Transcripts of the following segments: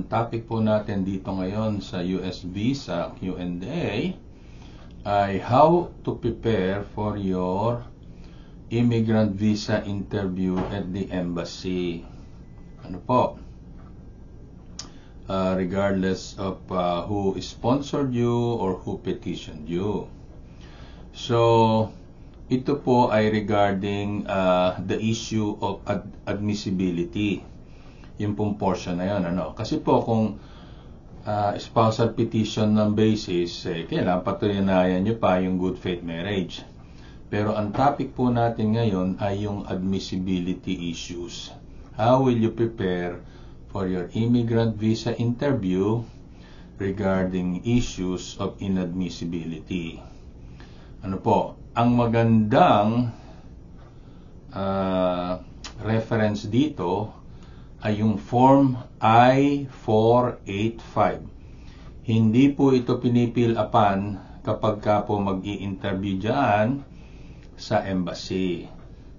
ang topic po natin dito ngayon sa US Visa Q&A ay how to prepare for your immigrant visa interview at the embassy. Ano po? Regardless of who sponsored you or who petitioned you. So, ito po ay regarding the issue of admissibility. Yung pong portion na yun. Ano? Kasi po kung spousal petition ng basis, kailangan patunayan nyo pa yung good faith marriage. Pero ang topic po natin ngayon ay yung admissibility issues. How will you prepare for your immigrant visa interview regarding issues of inadmissibility? Ano po? Ang magandang reference dito ay yung Form I-485. Hindi po ito pinipil-upan kapag ka po mag-i-interview dyan sa embassy.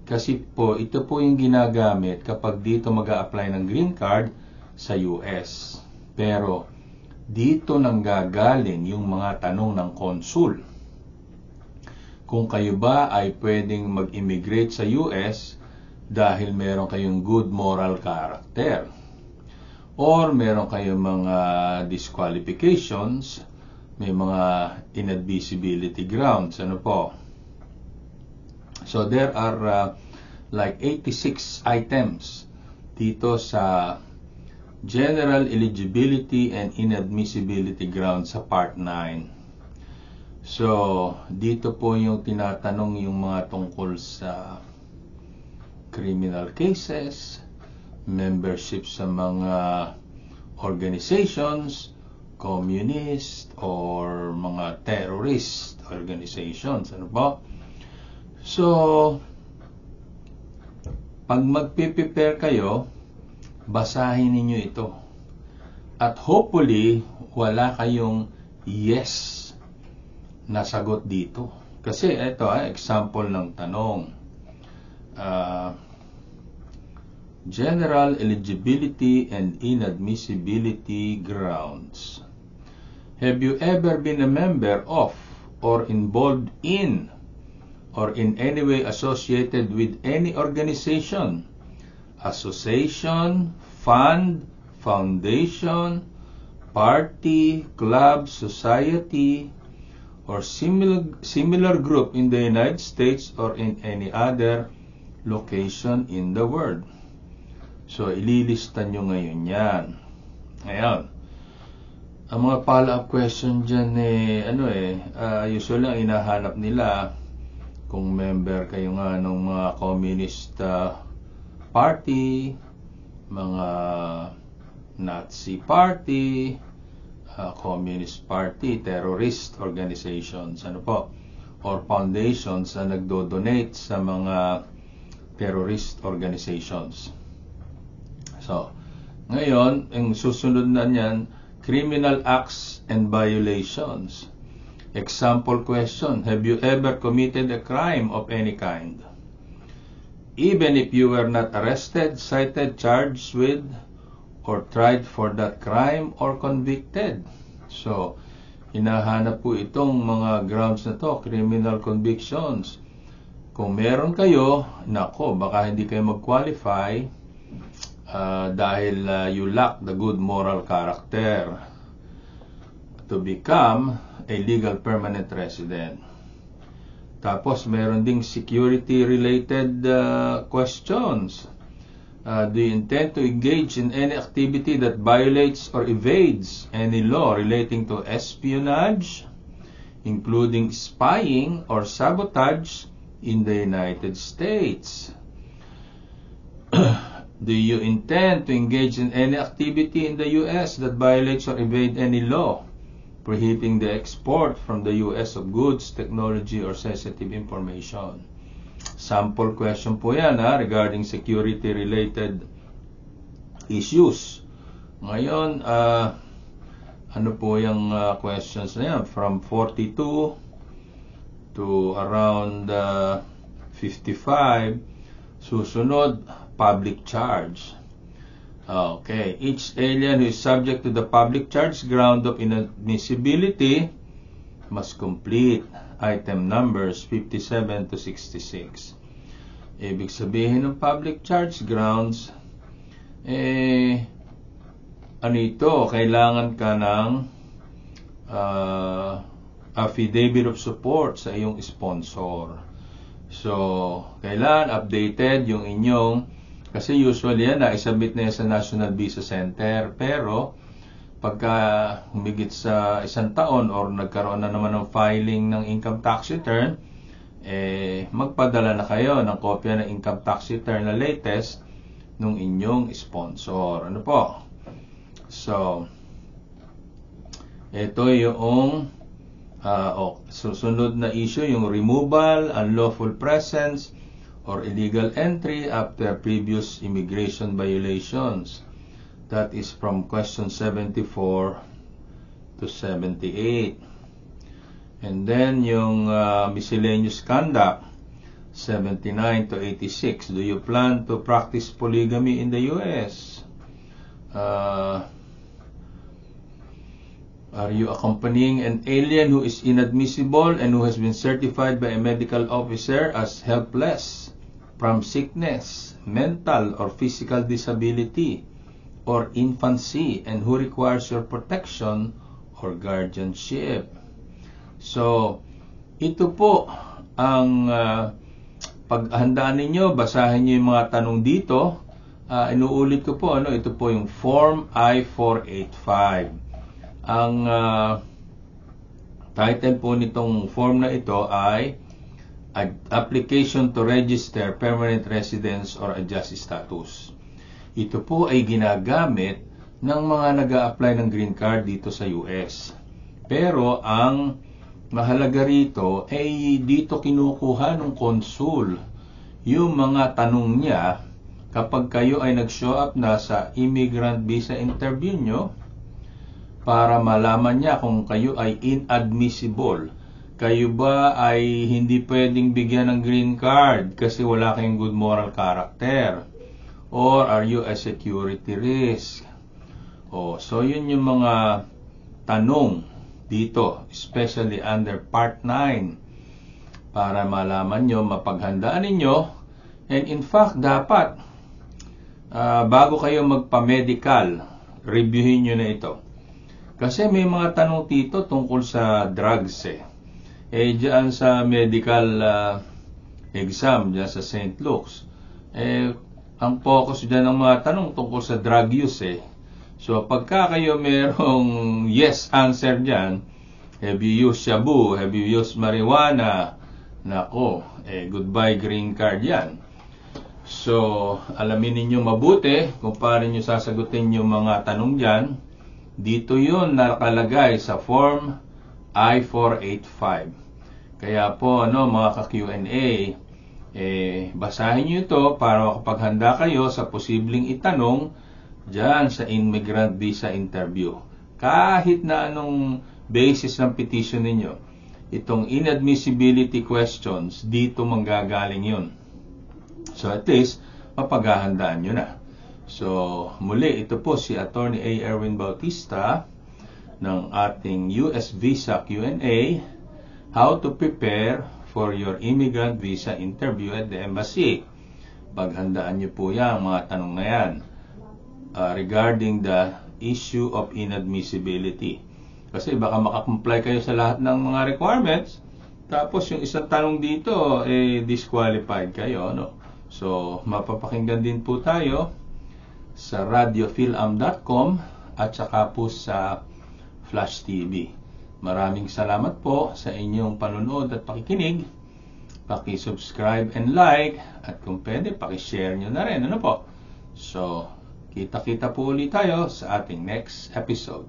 Kasi po, ito po yung ginagamit kapag dito mag-a-apply ng green card sa US. Pero, dito nang gagaling yung mga tanong ng konsul. Kung kayo ba ay pwedeng mag-immigrate sa US dahil meron kayong good moral character or meron kayong mga disqualifications, may mga inadmissibility grounds, ano po. So there are like 86 items dito sa general eligibility and inadmissibility grounds sa part 9. So dito po yung tinatanong yung mga tungkol sa criminal cases, membership sa mga organizations, communist, or mga terrorist organizations. Ano po? So, pag magpiprepare kayo, basahin ninyo ito. At hopefully, wala kayong yes na sagot dito. Kasi ito, example ng tanong. General eligibility and inadmissibility grounds. Have you ever been a member of or involved in or in any way associated with any organization, association, fund, foundation, party, club, society, or similar group in the United States or in any other location in the world? So, ililista nyo ngayon yan. Ngayon, ang mga follow-up question dyan usually ang hinahanap nila kung member kayo nga ng mga communist party, mga Nazi party, communist party, terrorist organizations, ano po, or foundations na nagdo-donate sa mga terrorist organizations. So, ngayon, ang susunod na niyan, criminal acts and violations. Example question, have you ever committed a crime of any kind? Even if you were not arrested, cited, charged with, or tried for that crime or convicted. So, hinahanap po itong mga grounds na to, criminal convictions. Kung meron kayo, nako, baka hindi kayo mag-qualify dahil you lack the good moral character to become a legal permanent resident. Tapos, meron ding security-related questions. Do you intend to engage in any activity that violates or evades any law relating to espionage, including spying or sabotage in the United States? Do you intend to engage in any activity in the U.S. that violates or evades any law prohibiting the export from the U.S. of goods, technology, or sensitive information? Sample question po yan regarding security-related issues. Ngayon, ano po yung questions na yan? From 42 to around 55. Susunod, public charge. Okay, each alien who is subject to the public charge ground of inadmissibility must complete item numbers 57 to 66. Ibig sabihin ng public charge grounds, ano ito? Kailangan ka ng affidavit of support sa iyong sponsor. So, kailan updated yung inyong, kasi usually yan, naisabit na yan sa National Visa Center, pero pagka humigit sa 1 taon or nagkaroon na naman ng filing ng income tax return, magpadala na kayo ng kopya ng income tax return na latest nung inyong sponsor. Ano po? So, ito yung susunod na issue, yung removal, unlawful presence, or illegal entry after previous immigration violations. That is from question 74 to 78. And then yung miscellaneous conduct, 79 to 86. Do you plan to practice polygamy in the U.S.? Are you accompanying an alien who is inadmissible and who has been certified by a medical officer as helpless from sickness, mental or physical disability, or infancy, and who requires your protection or guardianship? So, ito po ang paghandaan ninyo. Basahin nyo yung mga tanong dito. Inuulit ko po, ito po yung Form I-485. Ang title po nitong form na ito ay Application to Register Permanent Residence or Adjust Status. Ito po ay ginagamit ng mga nag-a-apply ng green card dito sa US. Pero ang mahalaga rito ay dito kinukuha ng konsul yung mga tanong niya kapag kayo ay nag-show up na sa immigrant visa interview nyo, para malaman niya kung kayo ay inadmissible. Kayo ba ay hindi pwedeng bigyan ng green card kasi wala kayong good moral character? Or are you a security risk? So yun yung mga tanong dito, especially under Part 9, para malaman nyo, mapaghandaan ninyo. And in fact, dapat bago kayo magpa-medical, reviewin nyo na ito. Kasi may mga tanong dito tungkol sa drugs diyan sa medical exam diyan sa St. Luke's, ang focus diyan ng mga tanong tungkol sa drug use So pagka kayo merong yes answer diyan, have you used shabu, have you used marijuana, nako, goodbye green card yan. So alamin niyo mabuti kung paano niyo sasagutin yung mga tanong diyan. Dito yun nakalagay sa Form I-485. Kaya po, mga ka-Q&A, basahin nyo ito para makapaghanda kayo sa posibleng itanong dyan sa immigrant visa interview. Kahit na anong basis ng petition ninyo, itong inadmissibility questions, dito manggagaling yun. So at least, mapaghahandaan nyo na. So, muli, ito po si Attorney A. Erwin Bautista ng ating US Visa Q&A, how to prepare for your immigrant visa interview at the embassy. Paghandaan niyo po yan, mga tanong na yan, regarding the issue of inadmissibility. Kasi baka makakomply kayo sa lahat ng mga requirements, tapos yung isang tanong dito, disqualified kayo. So, mapapakinggan din po tayo sa radiofilam.com at saka po sa Flash TV. Maraming salamat po sa inyong panunood at pakikinig. Paki-subscribe and like, at kung pwede, paki-share nyo na rin. So, kita-kita po ulit tayo sa ating next episode.